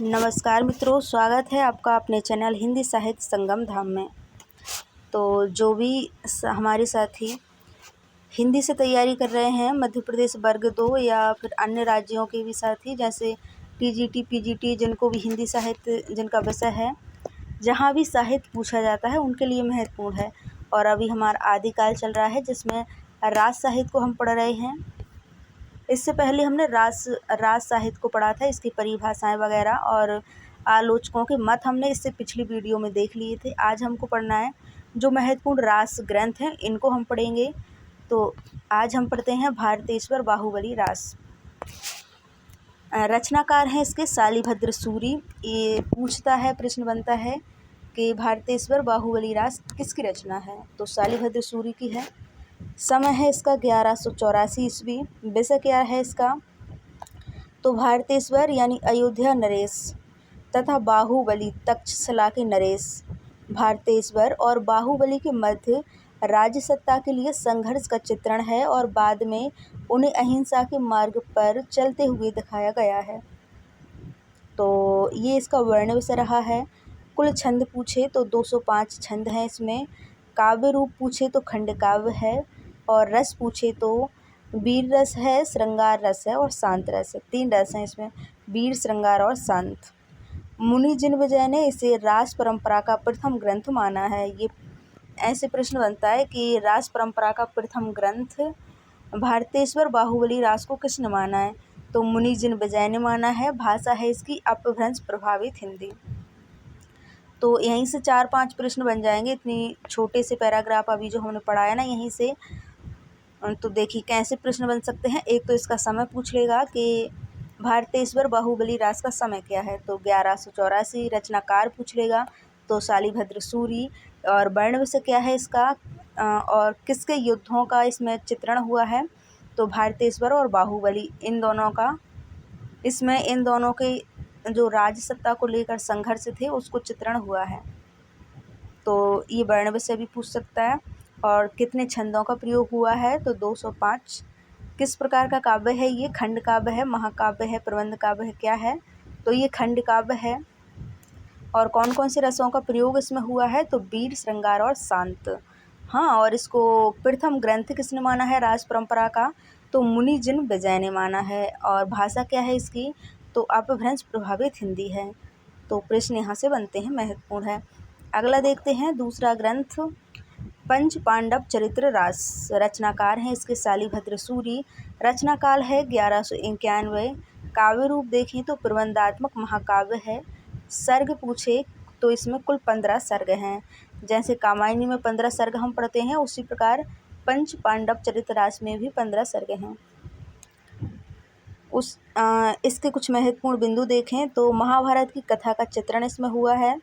नमस्कार मित्रों, स्वागत है आपका अपने चैनल हिंदी साहित्य संगम धाम में। तो जो भी हमारे साथी हिंदी से तैयारी कर रहे हैं, मध्य प्रदेश वर्ग 2 या फिर अन्य राज्यों के भी साथी जैसे टीजीटी, पीजीटी, जिनको भी हिंदी साहित्य जिनका विषय है, जहाँ भी साहित्य पूछा जाता है उनके लिए महत्वपूर्ण है। और अभी हमारा आदिकाल चल रहा है जिसमें राज साहित्य को हम पढ़ रहे हैं। इससे पहले हमने राज साहित्य को पढ़ा था, इसकी परिभाषाएं वगैरह और आलोचकों के मत हमने इससे पिछली वीडियो में देख लिए थे। आज हमको पढ़ना है जो महत्वपूर्ण रास ग्रंथ हैं, इनको हम पढ़ेंगे। तो आज हम पढ़ते हैं भारतेश्वर बाहुबली रास। रचनाकार हैं इसके शालिभद्र सूरि। ये पूछता है, प्रश्न बनता है कि भारतेश्वर बाहुबली रास किसकी रचना है, तो शालिभद्र सूरि की है। समय है इसका 1184 ईस्वी। विषय क्या है इसका, तो भारतेश्वर यानी अयोध्या नरेश तथा बाहुबली तक्षशिला के नरेश, भारतेश्वर और बाहुबली के मध्य राज्य सत्ता के लिए संघर्ष का चित्रण है और बाद में उन्हें अहिंसा के मार्ग पर चलते हुए दिखाया गया है। तो ये इसका वर्ण विषय रहा है। कुल छंद पूछे तो 205 छंद हैं इसमें। काव्य रूप पूछे तो खंड काव्य है और रस पूछे तो वीर रस है, श्रृंगार रस है और शांत रस है। 3 रस हैं इसमें, वीर, श्रृंगार और शांत। मुनि जिन विजय ने इसे रास परंपरा का प्रथम ग्रंथ माना है। ये ऐसे प्रश्न बनता है कि रास परंपरा का प्रथम ग्रंथ भारतेश्वर बाहुबली रास को किसने माना है, तो मुनि जिन विजय ने माना है। भाषा है इसकी अपभ्रंश प्रभावित हिंदी। तो यहीं से 4-5 प्रश्न बन जाएंगे, इतनी छोटे से पैराग्राफ अभी जो हमने पढ़ा है ना, यहीं से। तो देखिए कैसे प्रश्न बन सकते हैं। एक तो इसका समय पूछ लेगा कि भारतेश्वर बाहुबली रास का समय क्या है, तो 1184। रचनाकार पूछ लेगा तो शालिभद्र सूरि। और वर्ण विषय क्या है इसका, और किसके युद्धों का इसमें चित्रण हुआ है, तो भारतेश्वर और बाहुबली इन दोनों का, इसमें इन दोनों के जो राज सत्ता को लेकर संघर्ष थे उसको चित्रण हुआ है। तो ये वर्ण विषय भी पूछ सकता है। और कितने छंदों का प्रयोग हुआ है, तो 205। किस प्रकार का काव्य है ये, खंड काव्य है, महाकाव्य है, प्रबंध काव्य है, क्या है, तो ये खंड काव्य है। और कौन कौन से रसों का प्रयोग इसमें हुआ है, तो वीर, श्रृंगार और शांत। हाँ, और इसको प्रथम ग्रंथ किसने माना है राज परंपरा का, तो मुनि जिन विजय ने माना है। और भाषा क्या है इसकी, तो अपभ्रंश प्रभावित हिंदी है। तो प्रश्न यहाँ से बनते हैं, महत्वपूर्ण है। अगला देखते हैं दूसरा ग्रंथ, पंच पांडव चरित्र रास। रचनाकार हैं इसके शालिभद्र सूरि। रचना काल है 1191। काव्य रूप देखें तो प्रबंधात्मक महाकाव्य है। सर्ग पूछे तो इसमें कुल 15 सर्ग हैं। जैसे कामायनी में 15 सर्ग हम पढ़ते हैं, उसी प्रकार पंच पांडव चरित्र रास में भी 15 सर्ग हैं। इसके कुछ महत्वपूर्ण बिंदु देखें तो महाभारत की कथा का चित्रण इसमें हुआ है।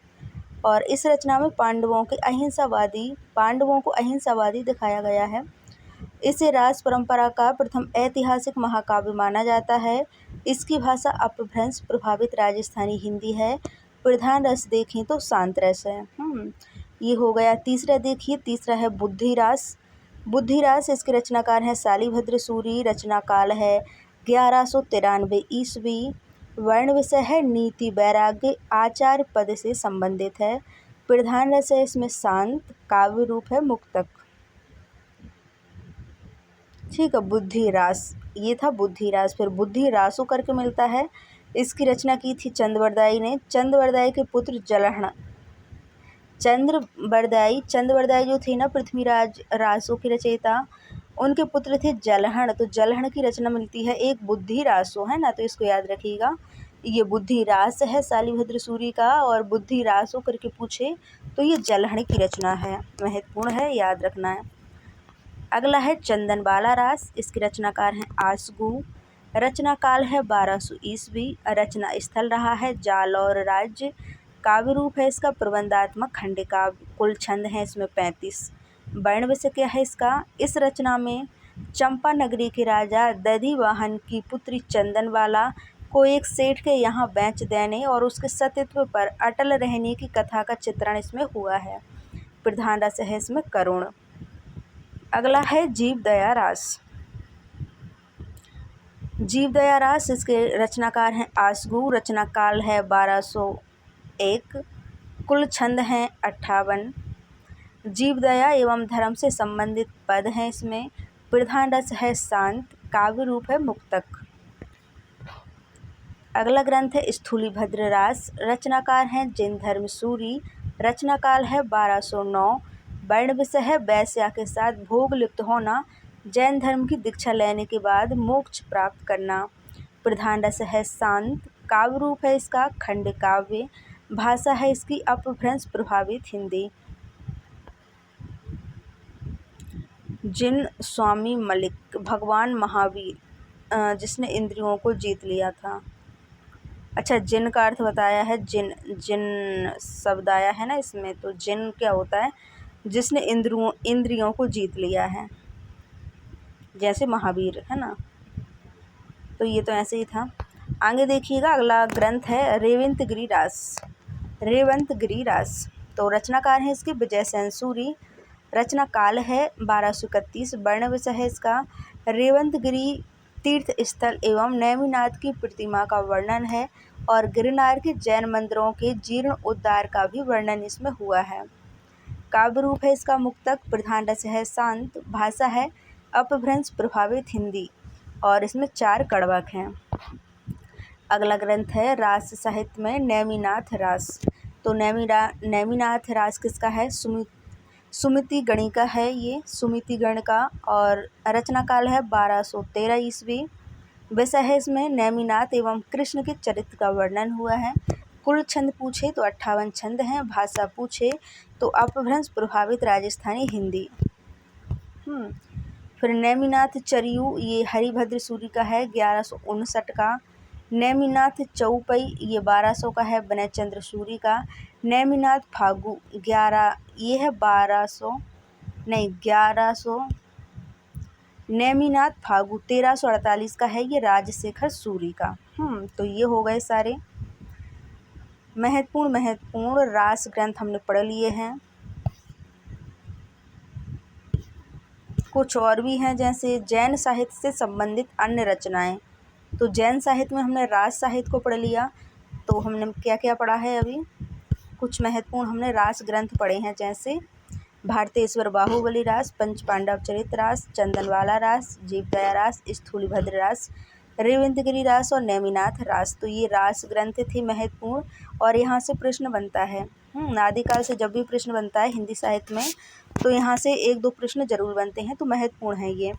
और इस रचना में पांडवों को अहिंसावादी दिखाया गया है। इसे राज परंपरा का प्रथम ऐतिहासिक महाकाव्य माना जाता है। इसकी भाषा अपभ्रंश प्रभावित राजस्थानी हिंदी है। प्रधान रस देखें तो शांत रस है। ये हो गया। तीसरा देखिए, तीसरा है बुद्धिरास। बुद्धिरास इसके रचनाकार हैं शालिभद्र सूरि। रचना काल है 1193 ईस्वी। वर्ण विषय है नीति, वैराग्य, आचार्य पद से संबंधित है। प्रधान रस है इसमें शांत। काव्य रूप है मुक्तक। ठीक है, बुद्धिरास, ये था बुद्धिरास। फिर बुद्धिरासु करके मिलता है। इसकी रचना की थी चंद्रवरदाई ने। चंद्रवरदाई के पुत्र जलहण, चंद्रवरदाई जो थे ना पृथ्वीराज रासो के रचयिता, उनके पुत्र थे जलहण। तो जलहण की रचना मिलती है एक बुद्धिरासो, है ना, तो इसको याद रखिएगा। ये बुद्धिरास है शालिभद्र सूरि का, और बुद्धिरासो करके पूछे तो ये जलहण की रचना है, महत्वपूर्ण है, याद रखना है। अगला है चंदनबाला रास। इसके रचनाकार हैं आसगु। रचना काल है 1200 ईस्वी। रचना स्थल रहा है जालौर राज्य। काव्य रूप है इसका प्रबंधात्मक खंड काव्य। कुल छंद हैं इसमें 35। वर्ण विषय क्या है इसका, इस रचना में चंपा नगरी के राजा दधिवाहन की पुत्री चंदनबाला को एक सेठ के यहाँ बेच देने और उसके सतीत्व पर अटल रहने की कथा का चित्रण इसमें हुआ है। प्रधान रस है इसमें करुण। अगला है जीवदया रास। जीवदया रास, इसके रचनाकार हैं आसगु, रचना काल है 1201, कुल छंद हैं 58। जीवदया एवं धर्म से संबंधित पद हैं इसमें। प्रधान रस है शांत, काव्य रूप है मुक्तक। अगला ग्रंथ है स्थूलीभद्र रास, रचनाकार हैं जैन धर्म सूरी, रचना काल है 1209, वर्ण विषय है वैश्या के साथ भोग लिप्त होना, जैन धर्म की दीक्षा लेने के बाद मोक्ष प्राप्त करना। प्रधान रस है शांत, काव्य रूप है इसका खंड काव्य, भाषा है इसकी अपभ्रंश प्रभावित हिंदी। जिन स्वामी मलिक, भगवान महावीर जिसने इंद्रियों को जीत लिया था। अच्छा, जिन का अर्थ बताया है, जिन जिन शब्द आया है ना इसमें, तो जिन क्या होता है, जिसने इंद्रियों को जीत लिया है, जैसे महावीर है ना। तो ये तो ऐसे ही था। आगे देखिएगा, अगला ग्रंथ है रेवंतगिरी रास। रेवंतगिरी रास, तो रचनाकार है इसके विजय सेन सूरी, रचना काल है 1231, वर्ण विषय है इसका रेवंतगिरी तीर्थ स्थल एवं नेमिनाथ की प्रतिमा का वर्णन है, और गिरनार के जैन मंदिरों के जीर्ण उद्धार का भी वर्णन इसमें हुआ है। काव्य रूप है इसका मुक्तक, प्रधान रस है शांत, भाषा है अपभ्रंश प्रभावित हिंदी, और इसमें 4 कड़वक हैं। अगला ग्रंथ है रास साहित्य में नेमिनाथ रास। तो नेमिनाथ रास किसका है? सुमिति गणी का है ये, सुमिति गण का, और रचना काल है 1213 ईस्वी। विषय है इसमें नेमिनाथ एवं कृष्ण के चरित्र का वर्णन हुआ है। कुल छंद पूछे तो 58 छंद हैं, भाषा पूछे तो अपभ्रंश प्रभावित राजस्थानी हिंदी। फिर नेमिनाथ चरियू, ये हरिभद्र सूरी का है, 1159 का। नेमिनाथ चौपई, ये 1200 का है, विनय चंद्र सूरी का। नेमिनाथ फागु 11, ये है 1200 नहीं 1100। नेमिनाथ फागु 1348 का है, ये राजशेखर सूरी का। तो ये हो गए सारे महत्वपूर्ण रास ग्रंथ हमने पढ़ लिए हैं। कुछ और भी हैं, जैसे जैन साहित्य से संबंधित अन्य रचनाएं। तो जैन साहित्य में हमने रास साहित्य को पढ़ लिया। तो हमने क्या क्या पढ़ा है अभी? कुछ महत्वपूर्ण हमने रास ग्रंथ पढ़े हैं, जैसे भारतेश्वर बाहुबली रास, पंच पांडव चरित रास, चंदनवाला रास, जीवदया रास, स्थूलीभद्र रास, रेवंतगिरी रास और नेमिनाथ रास। तो ये रास ग्रंथ थे महत्वपूर्ण, और यहाँ से प्रश्न बनता है। आदिकाल से जब भी प्रश्न बनता है हिंदी साहित्य में, तो यहाँ से 1-2 प्रश्न जरूर बनते हैं, तो महत्वपूर्ण है ये।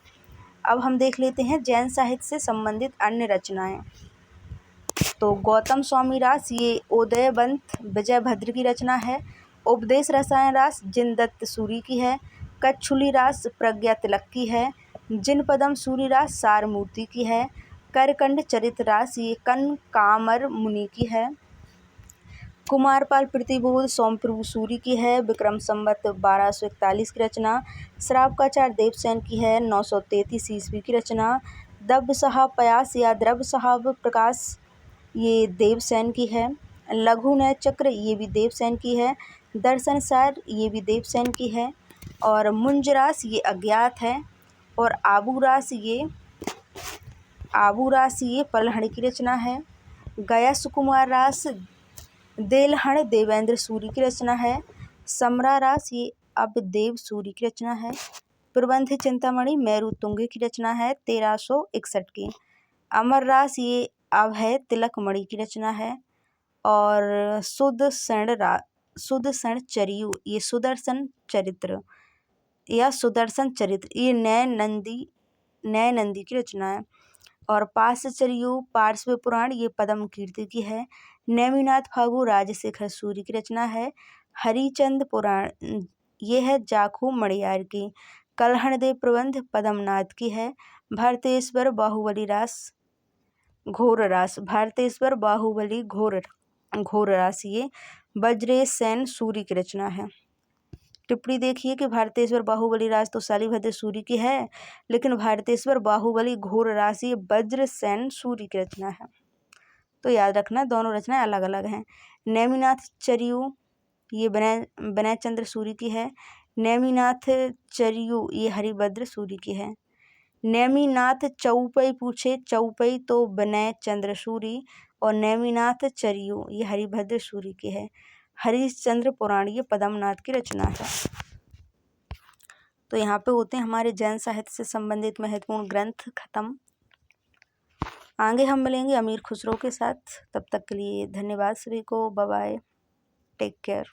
अब हम देख लेते हैं जैन साहित्य से संबंधित अन्य रचनाएं। तो गौतम स्वामी रास, ये उदयवंत विजयभद्र की रचना है। उपदेश रसायन रास जिनदत्त सूरी की है। कच्छुली रास प्रज्ञा तिलक की है। जिनपदम सूरी रास सारमूर्ति की है। करकंड चरित रास ये कनकामर मुनि की है। कुमारपाल प्रतिबोध सोमप्रभु सूरी की है, विक्रम संवत 1241 की रचना। श्रावकाचार्य देवसेन की है, 933 ईस्वी की रचना। द्रव्य साहब प्रयास या द्रव्य साहब प्रकाश, ये देवसेन की है। लघु नय चक्र, ये भी देवसेन की है। दर्शन सार, ये भी देवसेन की है। और मुंजरास ये अज्ञात है। और आबूरास ये पलहड़ की रचना है। गया सुकुमार रास देलहड़ देवेंद्र सूरी की रचना है। समरा रास ये अबदेव सूरी की रचना है। प्रबंध चिंतामणि मेरु तुंगे की रचना है, 1361 की। अमर रास ये अभय तिलकमणि की रचना है। और सुदर्शन चरियु, ये सुदर्शन चरित्र या सुदर्शन चरित्र, ये नय नंदी की रचना है। और पार्श्वचर्यु पार्श्व पुराण, ये पद्म कीर्ति की है। नेमिनाथ फागु राजशेखर सूरी की रचना है। हरिचंद पुराण, ये है जाखू मणियार की। कलहण देव प्रबंध पद्मनाथ की है। भारतेश्वर बाहुबली रास घोर रास, भारतेश्वर बाहुबली घोर रास ये वज्रेश सेन सूरी की रचना है। टिप्पणी देखिए कि भारतेश्वर बाहुबली रास तो शालीभद्र सूरी की है, लेकिन भारतेश्वर बाहुबली घोर रास ये वज्रसेन सूरी की रचना है। तो याद रखना, दोनों रचनाएं अलग अलग हैं। नेमिनाथ चरियु, ये विनय चंद्र सूरी की है। नेमिनाथ चरियु ये हरिभद्र सूरी की है। नेमिनाथ चौपई पूछे, चौपई तो विनय चंद्र सूरी, और नेमिनाथ चरियो ये हरिभद्र सूरी के है। हरिश्चंद्र पुराण ये पद्मनाथ की रचना है। तो यहाँ पे होते हैं हमारे जैन साहित्य से संबंधित महत्वपूर्ण ग्रंथ खत्म। आगे हम मिलेंगे अमीर खुसरो के साथ। तब तक के लिए धन्यवाद सभी को। Bye bye, take care.